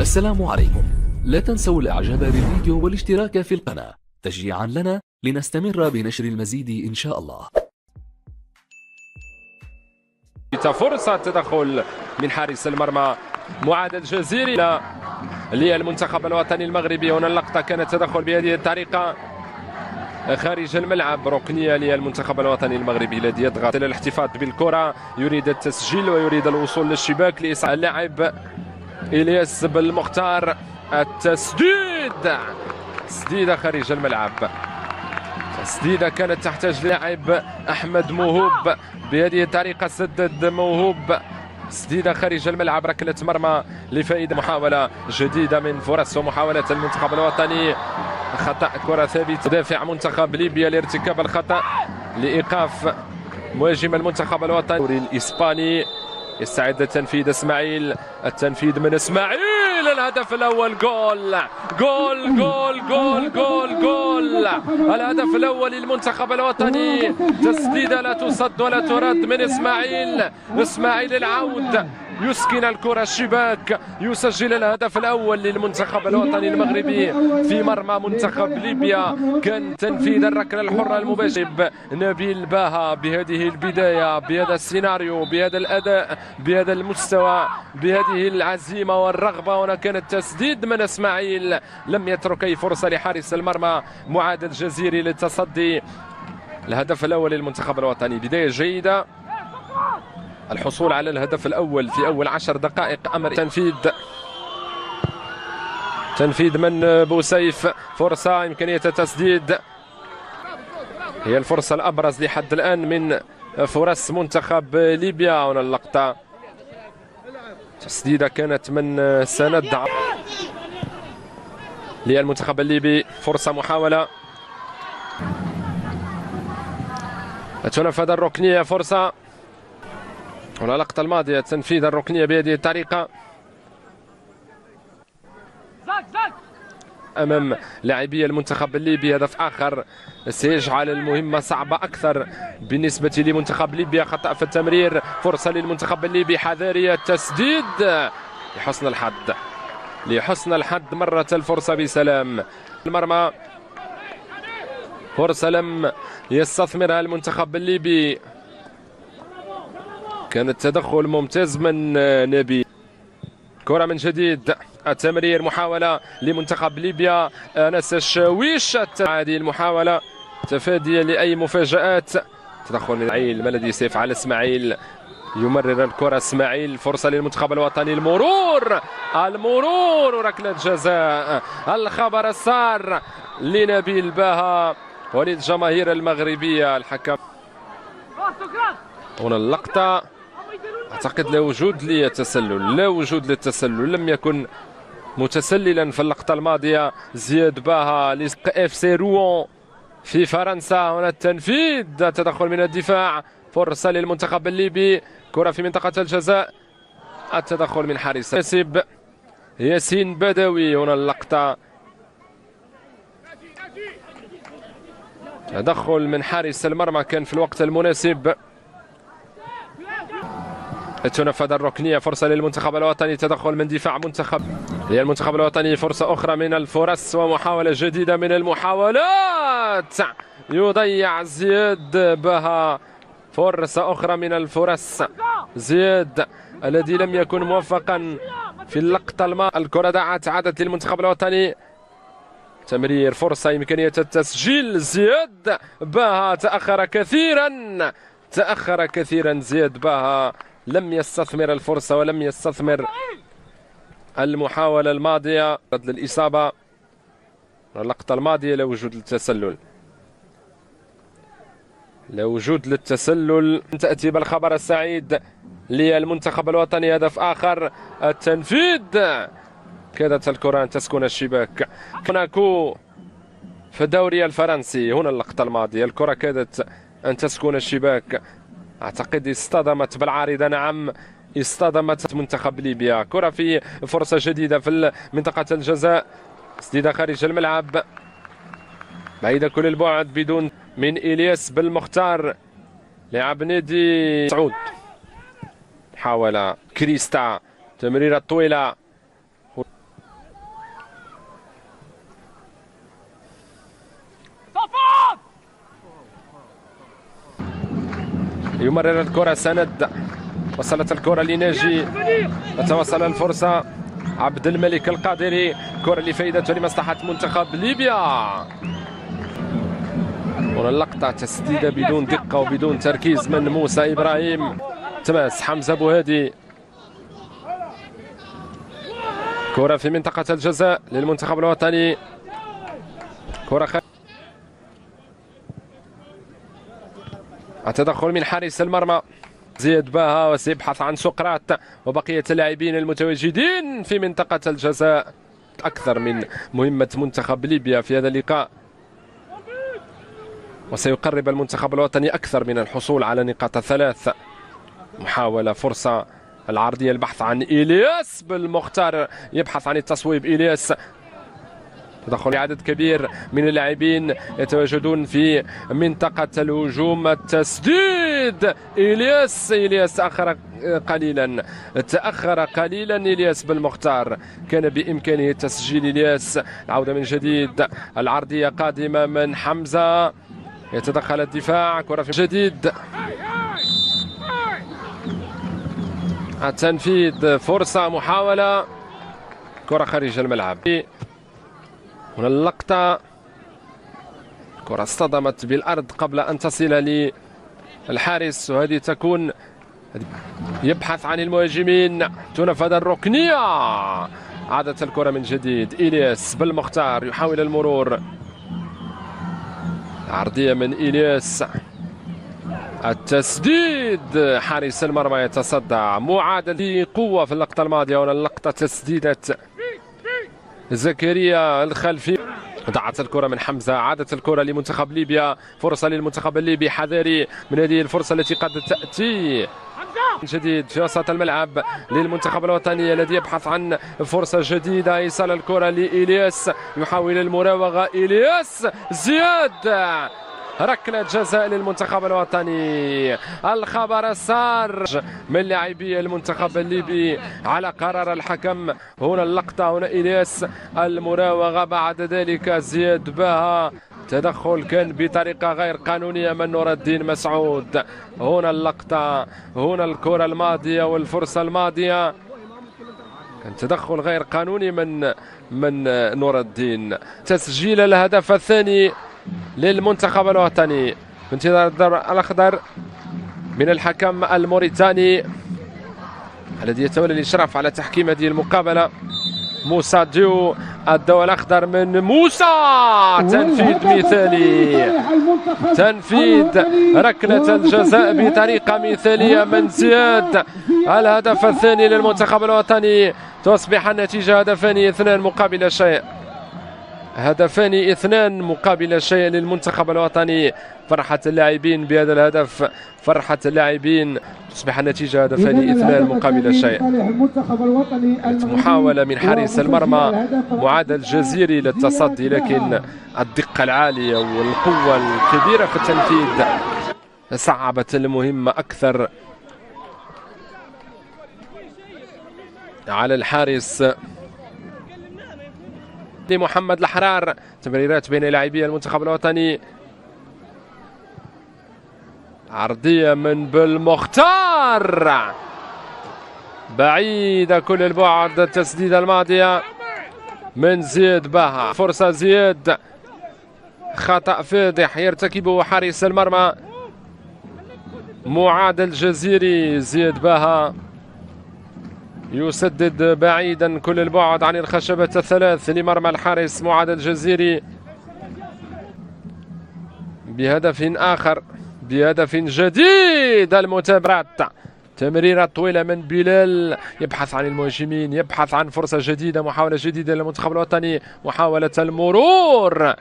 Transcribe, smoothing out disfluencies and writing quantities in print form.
السلام عليكم. لا تنسوا الاعجاب بالفيديو والاشتراك في القناة تشجيعا لنا لنستمر بنشر المزيد ان شاء الله. فرصة تدخل من حارس المرمى معاذ الجزيري للمنتخب الوطني المغربي. هنا اللقطة كانت تدخل بهذه الطريقة خارج الملعب، ركنية للمنتخب الوطني المغربي الذي يضغط على الاحتفاظ بالكرة، يريد التسجيل ويريد الوصول للشباك لإسعاد اللاعب إلياس بالمختار. تسديدة خارج الملعب، تسديدة كانت تحتاج لاعب أحمد موهوب. بهذه الطريقة سدد موهوب، تسديدة خارج الملعب، ركلة مرمى لفائدة. محاولة جديدة من فرص ومحاولات المنتخب الوطني. خطأ، كرة ثابتة، دافع منتخب ليبيا لارتكاب الخطأ لإيقاف مهاجم المنتخب الوطني الإسباني. يستعد التنفيذ اسماعيل، التنفيذ من اسماعيل، الهدف الاول. جول جول جول جول جول جول، الهدف الاول للمنتخب الوطني. تسديده لا تصد ولا ترد من اسماعيل العود، يسكن الكرة الشباك، يسجل الهدف الأول للمنتخب الوطني المغربي في مرمى منتخب ليبيا. كان تنفيذ الركلة الحرة المباشر. نبيل باها بهذه البداية، بهذا السيناريو، بهذا الأداء، بهذا المستوى، بهذه العزيمة والرغبة. هنا كان التسديد من اسماعيل، لم يترك أي فرصة لحارس المرمى معاذ الجزيري للتصدي. الهدف الأول للمنتخب الوطني، بداية جيدة. الحصول على الهدف الأول في أول 10 دقائق أمر. تنفيذ من بوسيف، فرصة، إمكانية التسديد. هي الفرصة الأبرز لحد الآن من فرص منتخب ليبيا. هنا اللقطة، تسديدة كانت من سند للمنتخب الليبي. فرصة، محاولة، تنفذ الركنية. فرصة، هنا اللقطة الماضية، تنفيذ الركنية بهذه الطريقة أمام لاعبي المنتخب الليبي. هدف آخر سيجعل المهمة صعبة أكثر بالنسبة لمنتخب ليبيا. خطأ في التمرير، فرصة للمنتخب الليبي، حذارية، تسديد لحسن الحد مرت الفرصة بسلام. المرمى، فرصة لم يستثمرها المنتخب الليبي. كان التدخل ممتاز من نبي. كرة من جديد، التمرير، محاولة لمنتخب ليبيا. أنس الشاويش، هذه المحاولة تفاديا لأي مفاجآت. تدخل من اسماعيل، ما الذي سيفعل اسماعيل؟ يمرر الكرة اسماعيل، فرصة للمنتخب الوطني. المرور وركلة جزاء. الخبر السار لنبيل باها وللجماهير المغربية. الحكم، هنا اللقطة، أعتقد لا وجود للتسلل، لم يكن متسللا في اللقطة الماضية. زياد باها اف سي روان في فرنسا. هنا التنفيذ، تدخل من الدفاع، فرصة للمنتخب الليبي، كرة في منطقة الجزاء، التدخل من حارس ياسين بدوي. هنا اللقطة، تدخل من حارس المرمى كان في الوقت المناسب. تنفذ الركنية، فرصة للمنتخب الوطني، تدخل من دفاع للمنتخب الوطني. فرصة أخرى من الفرص ومحاولة جديدة من المحاولات، يضيع زياد بها. فرصة أخرى من الفرص، زياد الذي لم يكن موفقا في اللقطة الماضية. الكرة عادت للمنتخب الوطني، تمرير، فرصة، إمكانية التسجيل. زياد بها تأخر كثيرا زياد بها، لم يستثمر الفرصة ولم يستثمر المحاولة الماضية للإصابة. اللقطة الماضية لا وجود للتسلل. تأتي بالخبر السعيد للمنتخب الوطني، هدف آخر، التنفيذ. كادت الكرة أن تسكن الشباك. هناكو في الدوري الفرنسي. هنا اللقطة الماضية، الكرة كادت أن تسكن الشباك. أعتقد اصطدمت بالعارضة، نعم اصطدمت منتخب ليبيا. كرة في فرصة جديدة في منطقة الجزاء، تسديدة خارج الملعب بعيدة كل البعد، بدون من إلياس بالمختار لاعب نادي سعود. حاول كريستا، تمريرة طويلة، يمرر الكرة سند، وصلت الكرة لناجي، وتوصل الفرصة عبد الملك القادري، كرة لفائدة لمصلحة منتخب ليبيا. هنا اللقطة تسديدة بدون دقة وبدون تركيز من موسى إبراهيم، تماس حمزة بوهادي، كرة في منطقة الجزاء للمنتخب الوطني، كرة التدخل من حارس المرمى زياد باها، وسيبحث عن سقراط وبقية اللاعبين المتواجدين في منطقة الجزاء. أكثر من مهمة منتخب ليبيا في هذا اللقاء، وسيقرب المنتخب الوطني أكثر من الحصول على نقاط 3. محاولة، فرصة العرضية، البحث عن إلياس بالمختار، يبحث عن التصويب إلياس، تدخل عدد كبير من اللاعبين يتواجدون في منطقة الهجوم، التسديد إلياس تأخر قليلا إلياس بالمختار، كان بإمكانه تسجيل إلياس. العودة من جديد، العرضية قادمة من حمزة، يتدخل الدفاع، كرة في جديد، التنفيذ، فرصة، محاولة، كرة خارج الملعب. هنا اللقطة، كرة اصطدمت بالأرض قبل أن تصل للحارس، وهذه تكون يبحث عن المهاجمين، تنفذ الركنية، عادت الكرة من جديد، إلياس بالمختار يحاول المرور، عرضية من إلياس، التسديد، حارس المرمى يتصدى، معادل قوة في اللقطة الماضية. هنا اللقطة تسديدة زكريا الخلفي، ضاعت الكرة من حمزة، عادت الكرة لمنتخب ليبيا، فرصة للمنتخب الليبي، حذاري من هذه الفرصة التي قد تأتي من جديد في وسط الملعب للمنتخب الوطني الذي يبحث عن فرصة جديدة. إيصال الكرة لإلياس، يحاول المراوغة، إلياس، زياد، ركلة جزاء للمنتخب الوطني. الخبر السار من لاعبي المنتخب الليبي على قرار الحكم. هنا اللقطة، هنا إلياس، المراوغة، بعد ذلك زياد باها، تدخل كان بطريقة غير قانونية من نور الدين مسعود. هنا اللقطة، هنا الكرة الماضية والفرصة الماضية، كان تدخل غير قانوني من نور الدين. تسجيل الهدف الثاني للمنتخب الوطني بانتظار الدور الأخضر من الحكم الموريتاني الذي يتولى الإشراف على تحكيم هذه المقابلة، موسى ديو. الضوء الأخضر من موسى، تنفيذ مثالي، تنفيذ ركلة الجزاء بطريقة مثالية من زياد. الهدف الثاني للمنتخب الوطني، تصبح النتيجة هدفان 2 مقابل شيء، هدفان 2 مقابل شيء للمنتخب الوطني. فرحة اللاعبين بهذا الهدف، فرحة اللاعبين، تصبح النتيجة هدفان 2 مقابل شيء. محاولة من حارس المرمى معاد الجزيري للتصدي، لكن الدقة العالية والقوة الكبيرة في التنفيذ صعبت المهمة أكثر على الحارس محمد الحرار. تمريرات بين لاعبي المنتخب الوطني، عرضية من بالمختار، بعيدة كل البعد، التسديدة الماضية من زياد باها، فرصة زياد، خطأ فادح يرتكبه حارس المرمى معاد الجزيري. زياد باها يسدد بعيدا كل البعد عن الخشبة الثلاث لمرمى الحارس معاد الجزيري بهدف آخر، بهدف جديد. المتابعة، تمريرة طويلة من بلال، يبحث عن المهاجمين، يبحث عن فرصة جديدة، محاولة جديدة للمنتخب الوطني، محاولة المرور